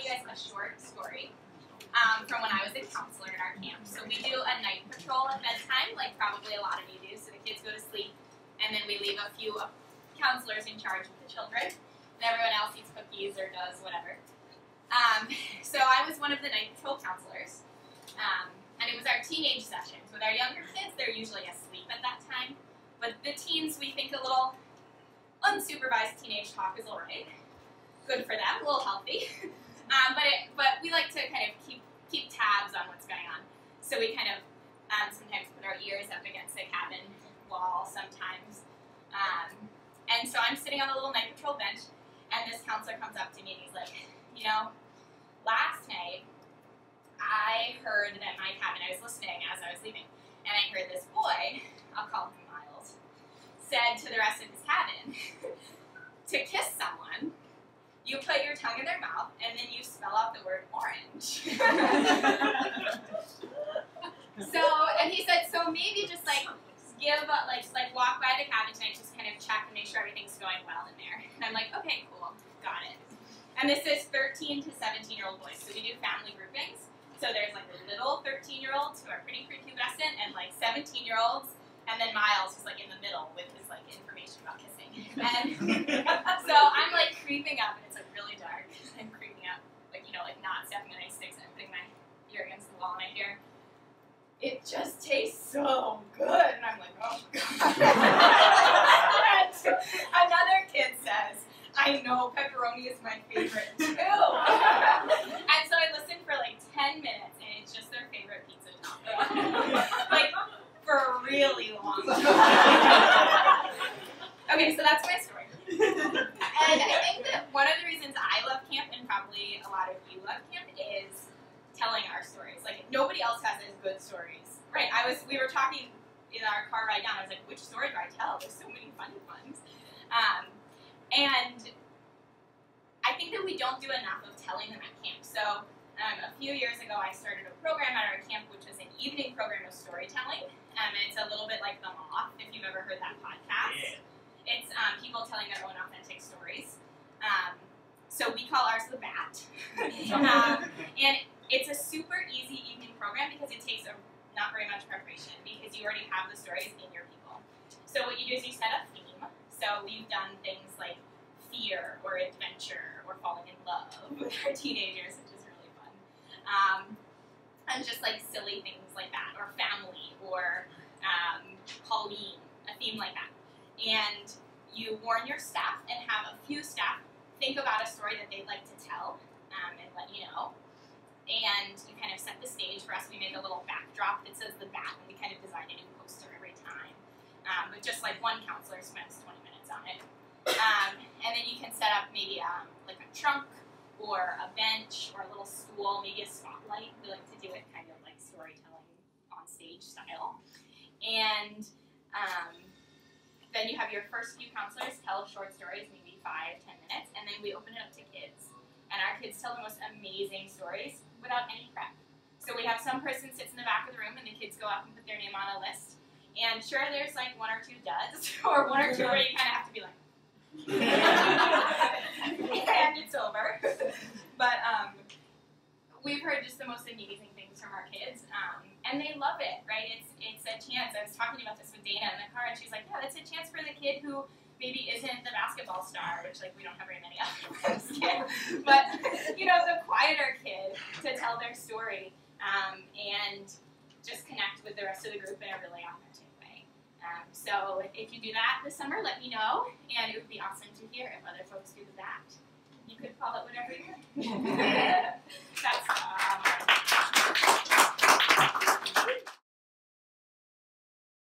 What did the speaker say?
you guys a short story from when I was a counselor in our camp. So we do a night patrol at bedtime, like probably a lot of you do. So the kids go to sleep, and then we leave a few counselors in charge of the children, and everyone else eats cookies or does whatever. So I was one of the night patrol counselors, and it was our teenage sessions. With our younger kids, they're usually asleep at that time, but the teens, we think a little unsupervised teenage talk is alright. Good for them, a little healthy. But we like to kind of keep tabs on what's going on. So we kind of sometimes put our ears up against the cabin wall sometimes. And so I'm sitting on a little night patrol bench, and this counselor comes up to me and he's like, you know, last night I heard that my cabin, I was listening as I was leaving, and I heard this boy, I'll call him Miles, said to the rest of his cabin, to kiss someone, you put your tongue in their mouth, and then you spell out the word orange. And he said, so maybe just like walk by the cabin tonight, just kind of check and make sure everything's going well in there. And I'm like, okay, cool, got it. And this is 13 to 17-year-old boys, so we do family groupings. So there's like the little 13-year-olds who are pretty prepubescent, and like 17-year-olds, and then Miles who's like in the middle with his like information about kissing. And so I'm like creeping up, and it's like really dark. I'm creeping up, like, you know, like not stepping on any sticks, and I'm putting my ear against the wall, and I hear, it just tastes so good. And I'm like, oh god. And another kid says, I know pepperoni is my favorite too. And so I listened for like 10 minutes, and it's just their favorite pizza taco. Like, for a really long time. Okay, so that's my story. And I think that one of the reasons I love camp, and probably a lot of you love camp, is telling our stories. Like, nobody else has as good stories. Right, we were talking in our car ride down, I was like, which story do I tell? There's so many funny ones. And I think that we don't do enough of telling them at camp. So a few years ago, I started a program at our camp, which is an evening program of storytelling. It's a little bit like the Moth, if you've ever heard that podcast. Yeah. It's people telling their own authentic stories. So we call ours the Bat. And it's a super easy evening program because it takes not very much preparation, because you already have the stories in your people. So what you do is you set a theme. So we've done things like fear or adventure or falling in love with our teenagers, which is really fun. And just like silly things like that, or family, or Halloween, a theme like that. And you warn your staff and have a few staff think about a story that they'd like to tell and let you know. And you kind of set the stage. For us, we make a little backdrop that says the Bat, and we kind of design a new poster every time. But just like one counselor spends 20 minutes on it. And then you can set up maybe like a trunk or a bench or a little stool, maybe a spotlight. We like to do it kind of like storytelling on stage style. And then you have your first few counselors tell short stories, maybe 5-10 minutes, and then we open it up to kids. And our kids tell the most amazing stories without any prep. So we have some person sits in the back of the room, and the kids go up and put their name on a list. And sure, there's like 1 or 2 duds, or 1 or 2 where you kind of have to be like, and it's over. But we've heard just the most amazing things from our kids, and they love it, right? It's a chance. I was talking about this with Dana in the car, and she's like, yeah, it's a chance for the kid who maybe isn't the basketball star, which, like, we don't have very many of kids, but, you know, the quieter kid to tell their story and just connect with the rest of the group in a really authentic way. So if you do that this summer, let me know, and it would be awesome to hear if other folks do that. You could call it whatever you want.